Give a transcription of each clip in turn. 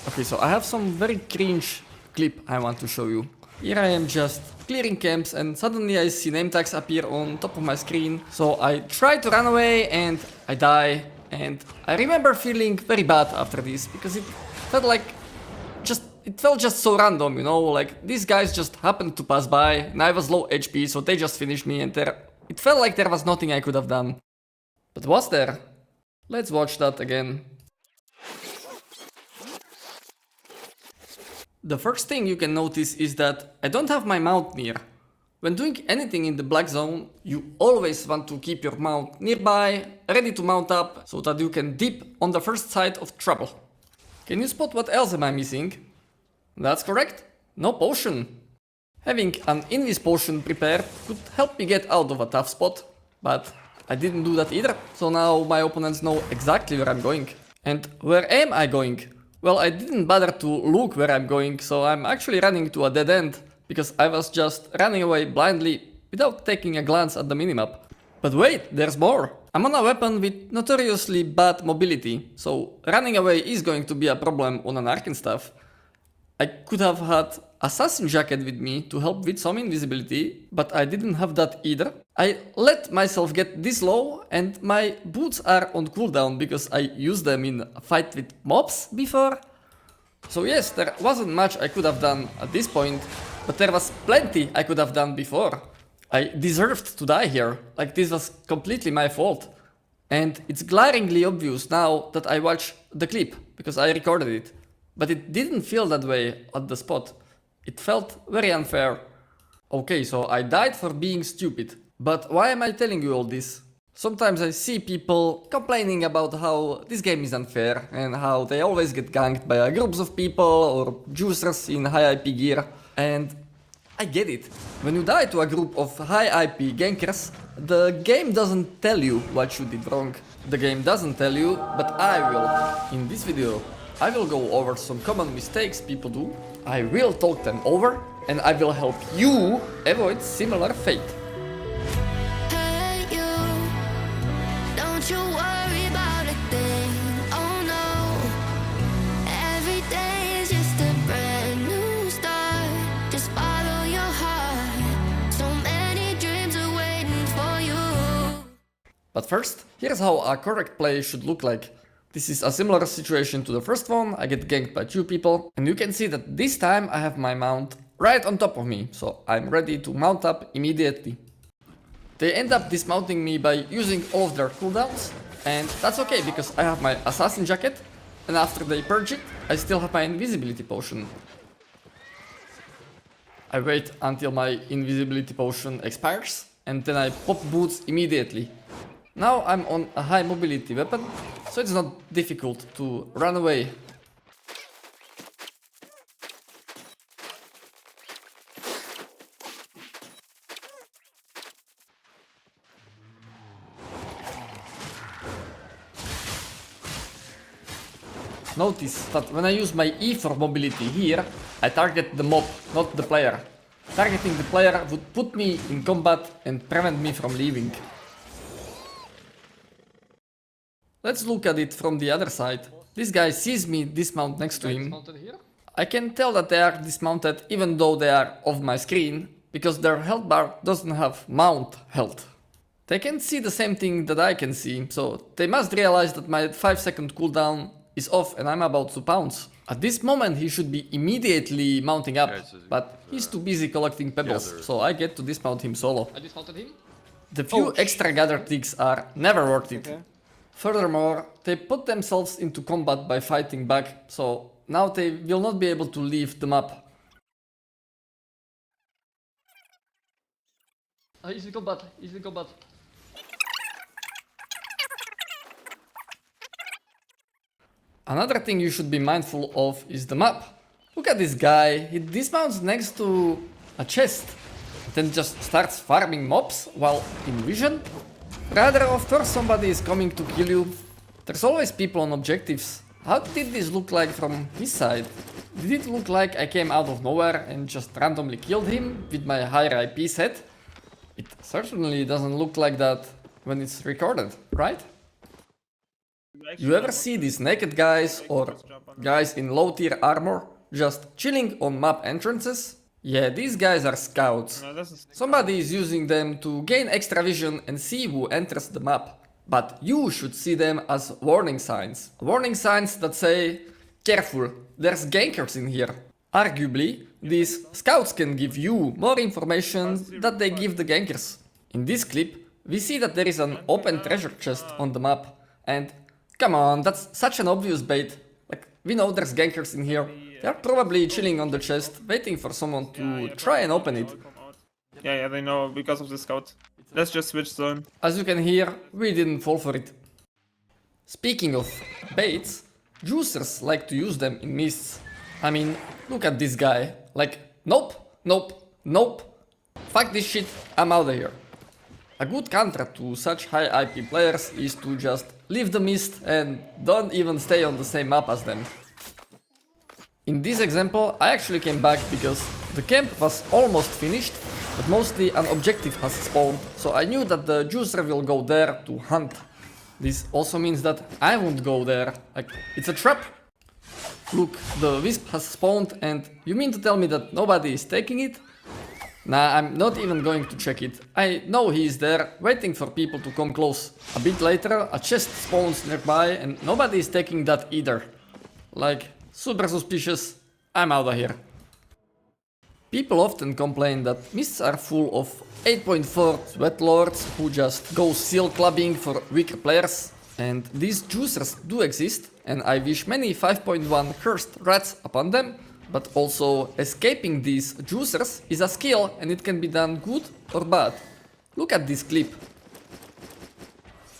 Okay, so I have some very cringe clip I want to show you. Here I am just clearing camps and suddenly I see name tags appear on top of my screen. So I try to run away and I die. And I remember feeling very bad after this because it felt like it felt just so random, you know, like these guys just happened to pass by and I was low HP, so they just finished me and it felt like there was nothing I could have done. But was there? Let's watch that again. The first thing you can notice is that I don't have my mount near. When doing anything in the black zone, you always want to keep your mount nearby, ready to mount up, so that you can dip on the first side of trouble. Can you spot what else am I missing? That's correct, no potion. Having an invis potion prepared could help me get out of a tough spot, but I didn't do that either, so now my opponents know exactly where I'm going. And where am I going? Well, I didn't bother to look where I'm going, so I'm actually running to a dead end, because I was just running away blindly without taking a glance at the minimap. But wait, there's more! I'm on a weapon with notoriously bad mobility, so running away is going to be a problem on an Arcane staff. I could have had Assassin Jacket with me to help with some invisibility, but I didn't have that either. I let myself get this low and my boots are on cooldown because I used them in a fight with mobs before. So yes, there wasn't much I could have done at this point, but there was plenty I could have done before. I deserved to die here, like this was completely my fault. And it's glaringly obvious now that I watch the clip, because I recorded it. But it didn't feel that way at the spot. It felt very unfair. Okay, so I died for being stupid. But why am I telling you all this? Sometimes I see people complaining about how this game is unfair and how they always get ganked by groups of people or juicers in high IP gear. And I get it. When you die to a group of high IP gankers, the game doesn't tell you what you did wrong. The game doesn't tell you, but I will. In this video, I will go over some common mistakes people do, I will talk them over, and I will help you avoid similar fate. Hey you, don't you worry about a thing, oh no. Every day is just a brand new start, just follow your heart. So many dreams are waiting for you. But first, here's how a correct play should look like. This is a similar situation to the first one, I get ganked by 2 people, and you can see that this time I have my mount right on top of me, so I'm ready to mount up immediately. They end up dismounting me by using all of their cooldowns, and that's okay because I have my Assassin Jacket, and after they purge it, I still have my Invisibility Potion. I wait until my Invisibility Potion expires, and then I pop boots immediately. Now I'm on a high mobility weapon, so it's not difficult to run away. Notice that when I use my E for mobility here, I target the mob, not the player. Targeting the player would put me in combat and prevent me from leaving. Let's look at it from the other side. This guy sees me dismount next to him. I can tell that they are dismounted even though they are off my screen, because their health bar doesn't have mount health. They can see the same thing that I can see, so they must realize that my 5-second cooldown is off and I'm about to pounce. At this moment he should be immediately mounting up, but he's too busy collecting pebbles, so I get to dismount him solo. I dismounted him? The few extra gather ticks are never worth it. Okay. Furthermore, they put themselves into combat by fighting back, so now they will not be able to leave the map. Easy combat, easy combat. Another thing you should be mindful of is the map. Look at this guy, he dismounts next to a chest, then just starts farming mobs while in vision. Rather, of course somebody is coming to kill you. There's always people on objectives. How did this look like from his side? Did it look like I came out of nowhere and just randomly killed him with my higher IP set? It certainly doesn't look like that when it's recorded, right? You ever see these naked guys or guys in low tier armor just chilling on map entrances? Yeah, these guys are scouts. Somebody is using them to gain extra vision and see who enters the map. But you should see them as warning signs. Warning signs that say, careful, there's gankers in here. Arguably, these scouts can give you more information that they give the gankers. In this clip, we see that there is an open treasure chest on the map. And come on, that's such an obvious bait. Like, we know there's gankers in here. They're probably chilling on the chest, waiting for someone to try and open it. Yeah, they know because of the scout. Let's just switch zone. As you can hear, we didn't fall for it. Speaking of baits, juicers like to use them in mists. I mean, look at this guy. Like, nope, nope, nope. Fuck this shit, I'm out of here. A good counter to such high IP players is to just leave the mist and don't even stay on the same map as them. In this example, I actually came back because the camp was almost finished, but mostly an objective has spawned, so I knew that the juicer will go there to hunt. This also means that I won't go there, like, it's a trap. Look, the wisp has spawned and you mean to tell me that nobody is taking it? Nah, I'm not even going to check it. I know he is there, waiting for people to come close. A bit later, a chest spawns nearby and nobody is taking that either. Like, super suspicious, I'm out of here. People often complain that mists are full of 8.4 sweat lords who just go seal clubbing for weaker players. And these juicers do exist, and I wish many 5.1 cursed rats upon them. But also, escaping these juicers is a skill and it can be done good or bad. Look at this clip.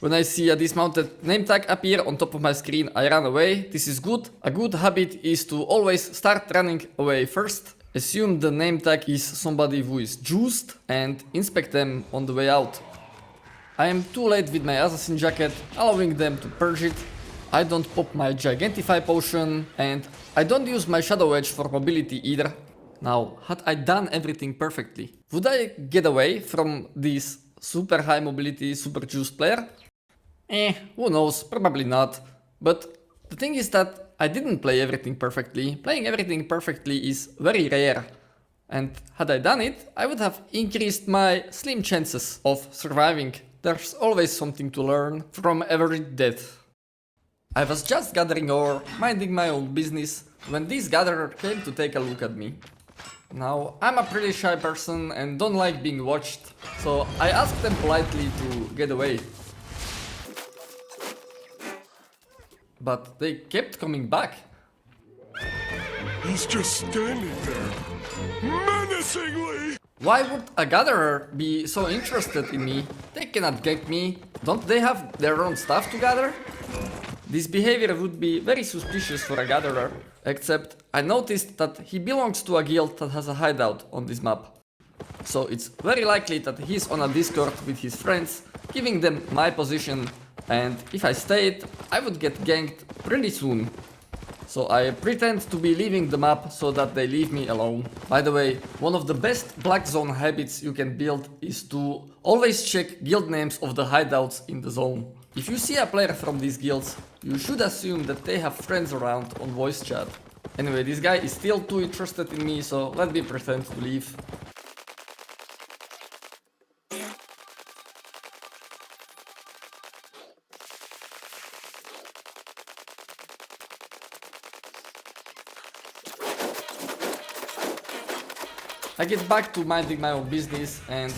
When I see a dismounted name tag appear on top of my screen, I run away. This is good. A good habit is to always start running away first. Assume the name tag is somebody who is juiced and inspect them on the way out. I am too late with my assassin jacket, allowing them to purge it. I don't pop my Gigantify potion, and I don't use my Shadow Edge for mobility either. Now, had I done everything perfectly, would I get away from this super high mobility, super juiced player? Who knows, probably not. But the thing is that I didn't play everything perfectly. Playing everything perfectly is very rare. And had I done it, I would have increased my slim chances of surviving. There's always something to learn from every death. I was just gathering ore, minding my own business, when this gatherer came to take a look at me. Now, I'm a pretty shy person and don't like being watched, so I asked them politely to get away. But they kept coming back. He's just standing there, menacingly! Why would a gatherer be so interested in me? They cannot gank me. Don't they have their own stuff to gather? This behavior would be very suspicious for a gatherer, except I noticed that he belongs to a guild that has a hideout on this map. So it's very likely that he's on a Discord with his friends, giving them my position, and if I stayed, I would get ganked pretty soon. So I pretend to be leaving the map so that they leave me alone. By the way, one of the best Black Zone habits you can build is to always check guild names of the hideouts in the zone. If you see a player from these guilds, you should assume that they have friends around on voice chat. Anyway, this guy is still too interested in me, so let me pretend to leave. I get back to minding my own business and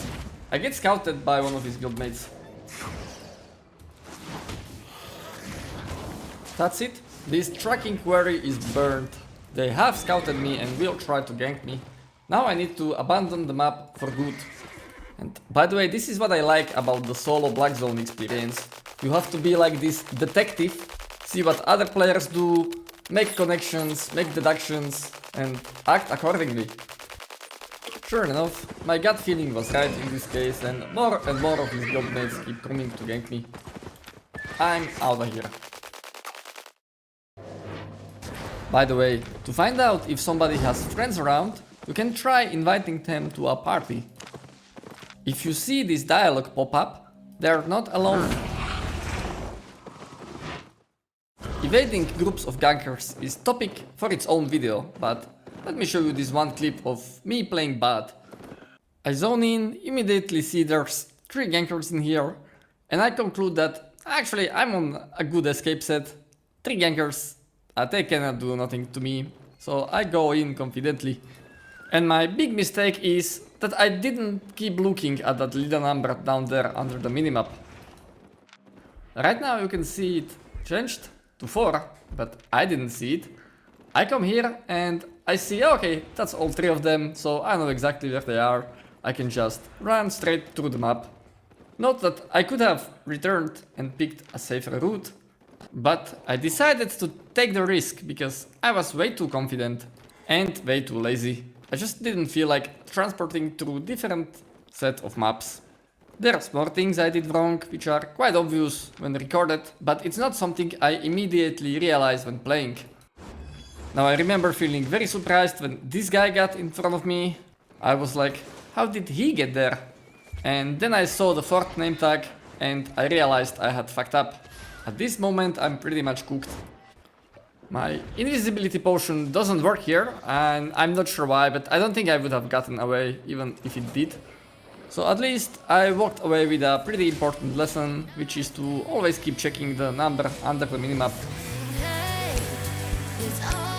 I get scouted by one of his guildmates. That's it. This tracking quarry is burnt. They have scouted me and will try to gank me. Now I need to abandon the map for good. And by the way, this is what I like about the solo Black Zone experience. You have to be like this detective, see what other players do, make connections, make deductions, and act accordingly. Sure enough, my gut feeling was right in this case, and more of his guildmates keep coming to gank me. I'm out of here. By the way, to find out if somebody has friends around, you can try inviting them to a party. If you see this dialogue pop up, they're not alone. Evading groups of gankers is topic for its own video, but let me show you this one clip of me playing bad. I zone in, immediately see there's 3 gankers in here, and I conclude that actually I'm on a good escape set. 3 gankers, they cannot do nothing to me, so I go in confidently. And my big mistake is that I didn't keep looking at that little number down there under the minimap. Right now you can see it changed to 4, but I didn't see it. I come here and I see, okay, that's all 3 of them, so I know exactly where they are. I can just run straight through the map. Note that I could have returned and picked a safer route, but I decided to take the risk because I was way too confident and way too lazy. I just didn't feel like transporting through different set of maps. There are more things I did wrong, which are quite obvious when recorded, but it's not something I immediately realized when playing. Now I remember feeling very surprised when this guy got in front of me. I was like, how did he get there? And then I saw the 4th name tag and I realized I had fucked up. At this moment I'm pretty much cooked. My invisibility potion doesn't work here and I'm not sure why, but I don't think I would have gotten away even if it did. So at least I walked away with a pretty important lesson, which is to always keep checking the number under the minimap. Hey, it's all